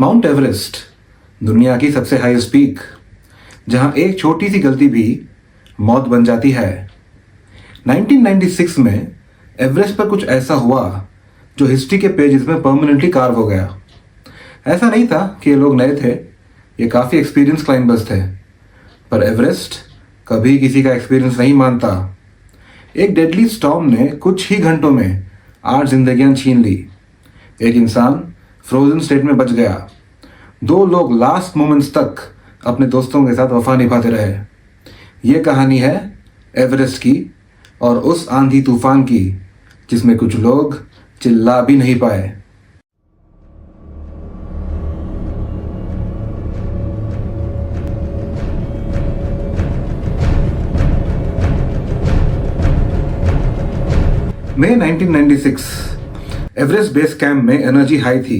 Mount Everest दुनिया की सबसे हाईएस्ट पीक, जहां एक छोटी सी गलती भी मौत बन जाती है। 1996 में एवरेस्ट पर कुछ ऐसा हुआ जो हिस्ट्री के पेजेस में परमानेंटली कार्व हो गया। ऐसा नहीं था कि ये लोग नए थे, ये काफ़ी एक्सपीरियंस क्लाइंबर्स थे, पर एवरेस्ट कभी किसी का एक्सपीरियंस नहीं मानता। एक डेडली स्टॉर्म ने कुछ ही घंटों में 8 जिंदगियां छीन ली। एक इंसान फ्रोजन स्टेट में बच गया। 2 लोग लास्ट मोमेंट्स तक अपने दोस्तों के साथ वफा निभाते रहे। ये कहानी है एवरेस्ट की और उस आंधी तूफान की जिसमें कुछ लोग चिल्ला भी नहीं पाए। मई 1996 एवरेस्ट बेस कैंप में एनर्जी हाई थी।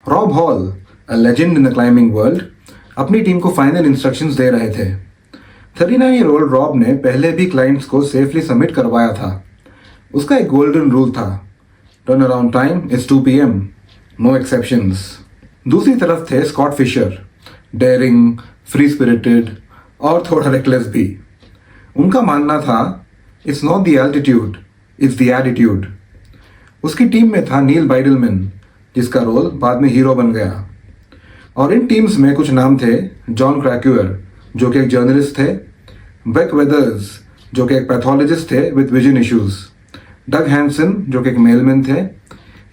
Rob Hall, a legend in the climbing world, अपनी टीम को फाइनल इंस्ट्रक्शंस दे रहे थे। 39-year-old रॉब ने पहले भी क्लाइंट्स को सेफली सबमिट करवाया था। उसका एक गोल्डन रूल था, turn around time is 2 PM, no exceptions. दूसरी तरफ थे Scott Fisher, daring, free spirited और थोड़ा रेकलेस भी। उनका मानना था it's not the altitude, it's the attitude. उसकी टीम में था नील बाइडलमैन, जिसका रोल बाद में हीरो बन गया। और इन टीम्स में कुछ नाम थे, जॉन क्रैक्यूअर जो कि एक जर्नलिस्ट थे, बेक वेदर्स जो कि एक पैथोलॉजिस्ट थे with vision issues, Doug Hansen जो कि एक मेलमैन थे,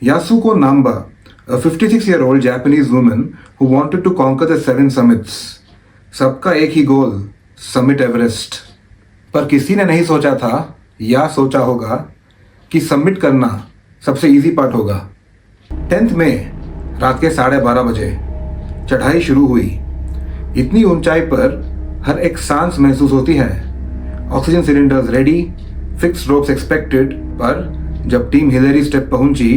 Yasuko Namba, a 56-year-old Japanese woman who wanted to conquer the 7 summits. सबका एक ही गोल, समिट एवरेस्ट। पर किसी ने नहीं सोचा था या सोचा होगा कि सबमिट करना सबसे इजी पार्ट होगा। 10 मई रात के 12:30 बजे चढ़ाई शुरू हुई। इतनी ऊंचाई पर हर एक सांस महसूस होती है। Oxygen cylinders ready, fix ropes expected, पर जब टीम हिलेरी स्टेप पहुंची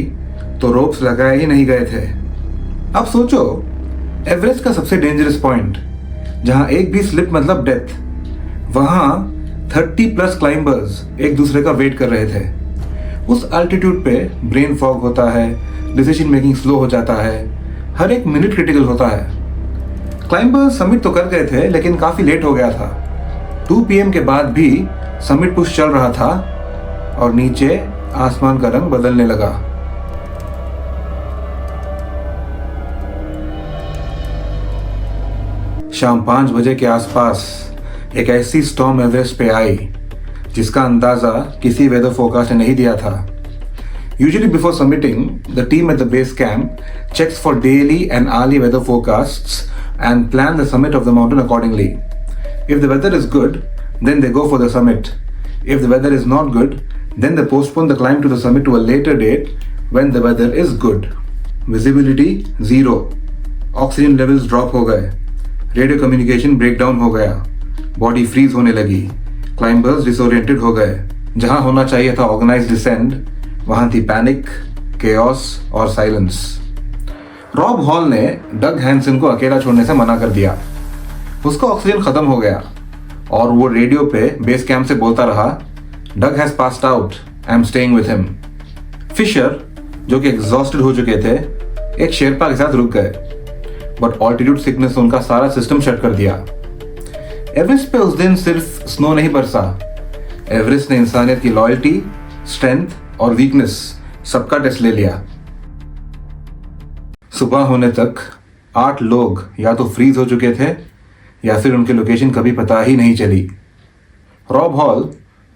तो रोप्स लगाए ही नहीं गए थे। अब सोचो, एवरेस्ट का सबसे डेंजरस पॉइंट, जहां एक भी स्लिप मतलब डेथ, वहां 30+ क्लाइंबर्स एक दूसरे का वेट कर रहे थे। उस अल्टीट्यूड पे ब्रेन फॉग होता है, डिसीजन मेकिंग स्लो हो जाता है, हर एक मिनट क्रिटिकल होता है। क्लाइंबर्स समिट तो कर गए थे लेकिन काफ़ी लेट हो गया था। 2 PM के बाद भी समिट पुश चल रहा था और नीचे आसमान का रंग बदलने लगा। शाम 5 बजे के आसपास एक ऐसी स्टॉर्म एवरेस्ट पे आई जिसका अंदाजा किसी वेदर फोरकास्ट ने नहीं दिया था। Usually before submitting, the team at the base camp checks for daily and hourly weather forecasts and plan the summit of the mountain accordingly. If the weather is good, then they go for the summit. If the weather is not good, then they postpone the climb to the summit to a later date when the weather is good. Visibility 0. Oxygen levels drop हो गए। Radio communication breakdown हो गया। Body freeze होने लगी। Climbers disoriented हो गए। जहां होना चाहिए था ऑर्गेनाइज्ड डिसेंड, वहां थी पैनिक, केओस और साइलेंस। रॉब हॉल ने डग हैंसन को अकेला छोड़ने से मना कर दिया। उसका ऑक्सीजन खत्म हो गया और वो रेडियो पे बेस कैंप से बोलता रहा, Doug has passed out, I am staying with him. Fischer जो कि एग्जॉस्टेड हो चुके थे, एक शेरपा के साथ रुक गए, बट ऑल्टीट्यूड सिकनेस ने उनका सारा सिस्टम शट कर दिया। एवरेस्ट पे उस दिन सिर्फ स्नो नहीं बरसा, एवरेस्ट ने इंसानियत की लॉयल्टी, स्ट्रेंथ और वीकनेस सबका टेस्ट ले लिया। सुबह होने तक 8 लोग या तो फ्रीज हो चुके थे या फिर उनकी लोकेशन कभी पता ही नहीं चली। रॉब हॉल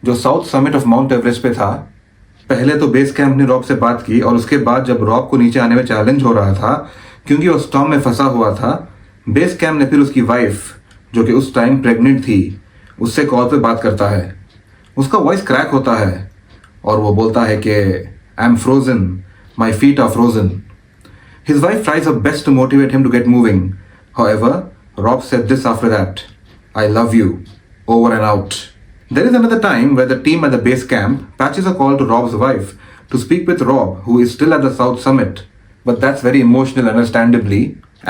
जो south summit of mount Everest पे था, पहले तो बेस कैंप ने रॉब से बात की और उसके बाद जब रॉब को नीचे आने में चैलेंज हो रहा था क्योंकि वो स्टॉर्म में फंसा हुआ था, बेस कैंप ने फिर उसकी वाइफ जो कि उस टाइम प्रेग्नेंट थी उससे कॉल पे बात करता है। उसका वॉइस क्रैक होता है और वो बोलता है कि I am frozen, my feet are frozen. His wife tries her best to motivate him to get moving. However, Rob said this after that, I love you, over and out. There is another time where the team at the base camp patches a call to Rob's wife to speak with Rob, who is still at the south summit. But that's very emotional, understandably,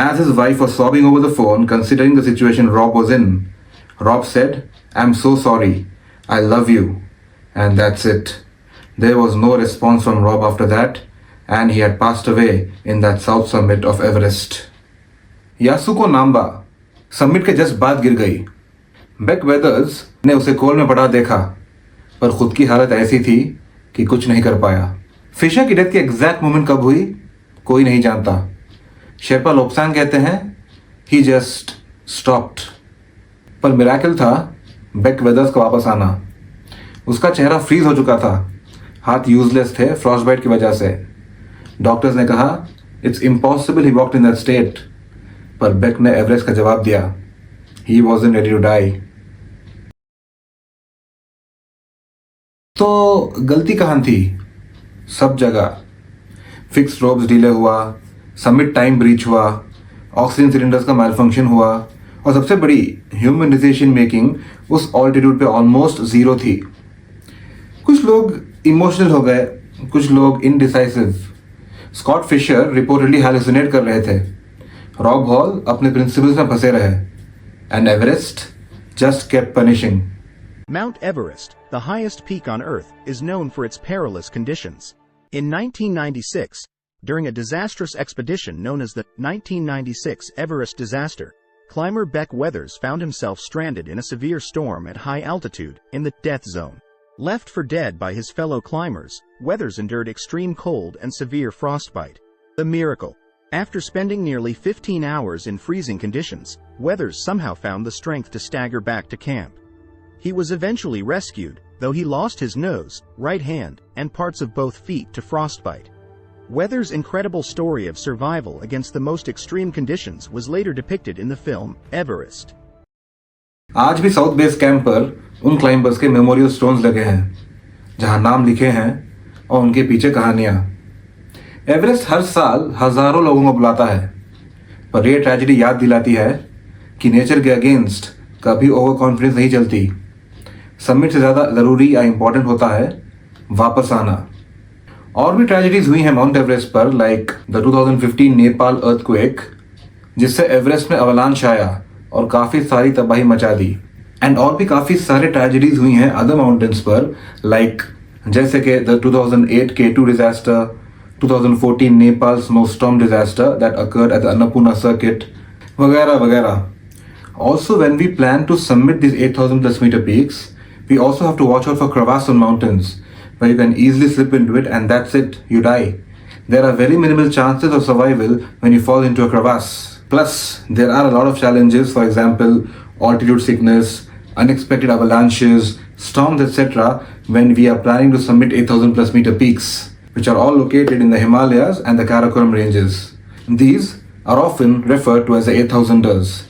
as his wife was sobbing over the phone considering the situation Rob was in. Rob said, I'm so sorry. I love you. And that's it. There was no response from Rob after that, and he had passed away in that south summit of Everest. Yasuko Namba summit के just बाद गिर गई। Bake वेदर्स ने उसे कोल में पड़ा देखा, पर खुद की हालत ऐसी थी कि कुछ नहीं कर पाया। फिशर की डेथ की एग्जैक्ट मोमेंट कब हुई कोई नहीं जानता। शेरपा लोब्सांग कहते हैं ही जस्ट स्टॉप्ड। पर मिराकल था बेक वेदर्स का वापस आना। उसका चेहरा फ्रीज हो चुका था, हाथ यूजलेस थे फ्रॉस्टबाइट की वजह से। डॉक्टर्स ने कहा it's impossible he walked in that state, पर बेक ने एवरेस्ट का जवाब दिया ही वॉजंट रेडी टू डाई। तो गलती कहाँ थी? सब जगह। फिक्स रोप्स डीले हुआ, समिट टाइम ब्रीच हुआ, ऑक्सीजन सिलेंडर्स का मैलफंक्शन हुआ, और सबसे बड़ी ह्यूमन डिसीजन मेकिंग उस ऑल्टीट्यूड पे ऑलमोस्ट जीरो थी। कुछ लोग इमोशनल हो गए, कुछ लोग इनडिसाइसिव। स्कॉट फिशर रिपोर्टेडली हैलुसिनेट कर रहे थे, रॉब हॉल अपने प्रिंसिपल्स में फंसे रहे, and Everest just kept punishing. Mount Everest, the highest peak on Earth, is known for its perilous conditions. In 1996, during a disastrous expedition known as the 1996 Everest disaster, climber Beck Weathers found himself stranded in a severe storm at high altitude in the death zone. Left for dead by his fellow climbers, Weathers endured extreme cold and severe frostbite. The miracle. After spending nearly 15 hours in freezing conditions, Weathers somehow found the strength to stagger back to camp. He was eventually rescued, though he lost his nose, right hand, and parts of both feet to frostbite. Weathers' incredible story of survival against the most extreme conditions was later depicted in the film Everest. आज भी south base camp पर उन climbers के memorial stones लगे हैं, जहां नाम लिखे हैं और उनके पीछे कहानियां। एवरेस्ट हर साल हजारों लोगों को बुलाता है, पर यह ट्रेजेडी याद दिलाती है कि नेचर के अगेंस्ट कभी ओवर कॉन्फिडेंस नहीं चलती। समिट से ज़्यादा ज़रूरी या इम्पॉर्टेंट होता है वापस आना। और भी ट्रेजेडीज हुई हैं माउंट एवरेस्ट पर, लाइक द 2015 नेपाल अर्थक्वेक, जिससे एवरेस्ट में अवलांच आया और काफ़ी सारी तबाही मचा दी। एंड और भी काफ़ी सारे ट्रेजेडीज हुई हैं अदर माउंटेन्स पर, लाइक जैसे कि the 2008 K2 disaster, 2014 Nepal snowstorm disaster that occurred at the Annapurna circuit, वगैरह वगैरह। Also, when we plan to summit these 8,000 plus meter peaks, we also have to watch out for crevasses on mountains, where you can easily slip into it and that's it, you die. There are very minimal chances of survival when you fall into a crevasse. Plus, there are a lot of challenges, for example, altitude sickness, unexpected avalanches, storms, etc. when we are planning to summit 8,000 plus meter peaks, which are all located in the Himalayas and the Karakoram ranges. These are often referred to as the 8,000ers.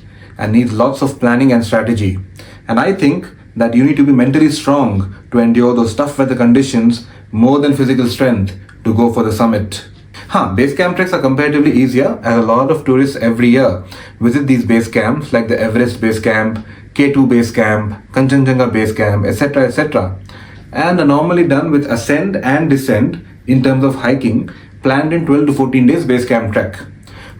And needs lots of planning and strategy. And I think that you need to be mentally strong to endure those tough weather conditions more than physical strength to go for the summit. Base camp treks are comparatively easier, as a lot of tourists every year visit these base camps like the Everest Base Camp, K2 Base Camp, Kanchenjunga Base Camp, etc. etc. and are normally done with ascent and descent in terms of hiking planned in 12 to 14 days base camp trek.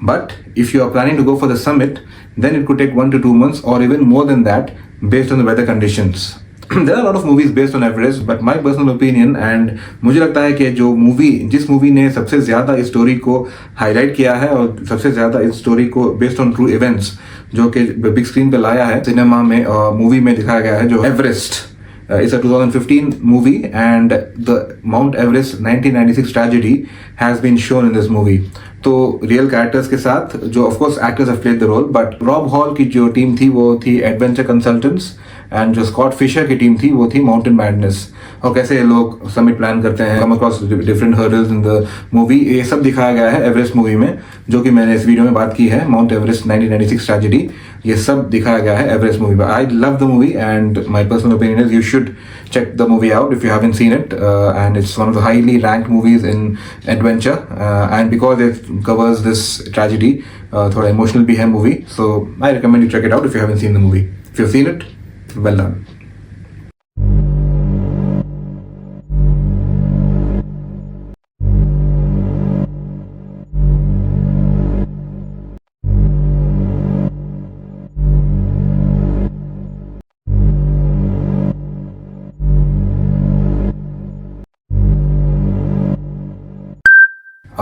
But if you are planning to go for the summit, then it could take 1 to 2 months or even more than that based on the weather conditions. There are a lot of movies based on Everest, but my personal opinion, and मुझे लगता है कि जिस movie ने सबसे ज़्यादा इस story को हाईलाइट किया है और सबसे ज़्यादा इस स्टोरी को बेस्ड ऑन ट्रू इवेंट्स जो कि बिग स्क्रीन पे लाया है सिनेमा में और मूवी में दिखाया गया है, जो Everest is a 2015 movie, and the Mount Everest 1996 tragedy has been shown in this movie. तो रियल कैरेक्टर्स के साथ, जो of course actors have played the role, but Rob Hall की जो टीम थी वो थी एडवेंचर कंसल्टेंट्स, एंड जो स्कॉट फिशर की टीम थी वो थी माउंटेन मैडनेस, और कैसे ये लोग समिट प्लान करते हैं, come across different hurdles in the movie. ये सब दिखाया गया है एवरेस्ट मूवी में, जो कि मैंने इस वीडियो में बात की है, माउंट एवरेस्ट 1996 ट्रेजेडी। ये सब दिखाया गया है एवरेस्ट मूवी में। I love the movie and my personal opinion is you should check the movie out if you haven't seen it, and it's one of the highly ranked movies in adventure, and because it covers this tragedy, thoda emotional bhi hai movie, so I recommend you check it out if you haven't seen the movie. If you've seen it, well done.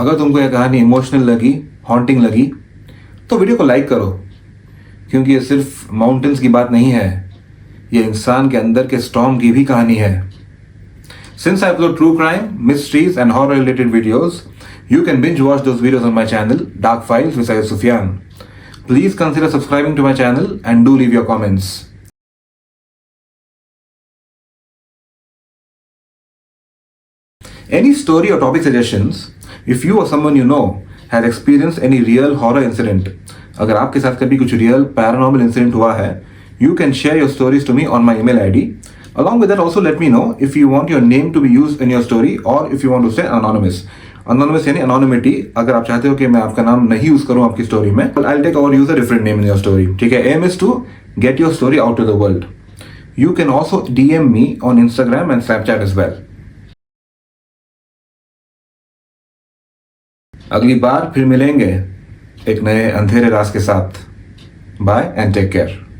अगर तुमको यह कहानी emotional लगी, haunting लगी, तो video को like करो, क्योंकि ये सिर्फ माउंटेन्स की बात नहीं है, ये इंसान के अंदर के स्टॉर्म की भी कहानी है। Since I upload true crime, mysteries and horror related videos, you can binge watch those videos on my channel, Dark Files with Syed Sufyan. Please consider subscribing to my channel and do leave your comments. Any story or topic suggestions, if you or someone you know has experienced any real horror incident, अगर आपके साथ कभी कुछ real paranormal incident हुआ है, you can share your stories to me on my email ID. Along with that, also let me know if you want your name to be used in your story or if you want to stay anonymous. Anonymous यानी anonymity. अगर आप चाहते हो कि मैं आपका नाम नहीं यूज करूं आपकी स्टोरी में, I'll take or use a different name in your story. ठीक है? Aim is to get your story out to the world. You can also DM me on Instagram and Snapchat as well. अगली बार फिर मिलेंगे एक नए अंधेरे राज के साथ। Bye and take care.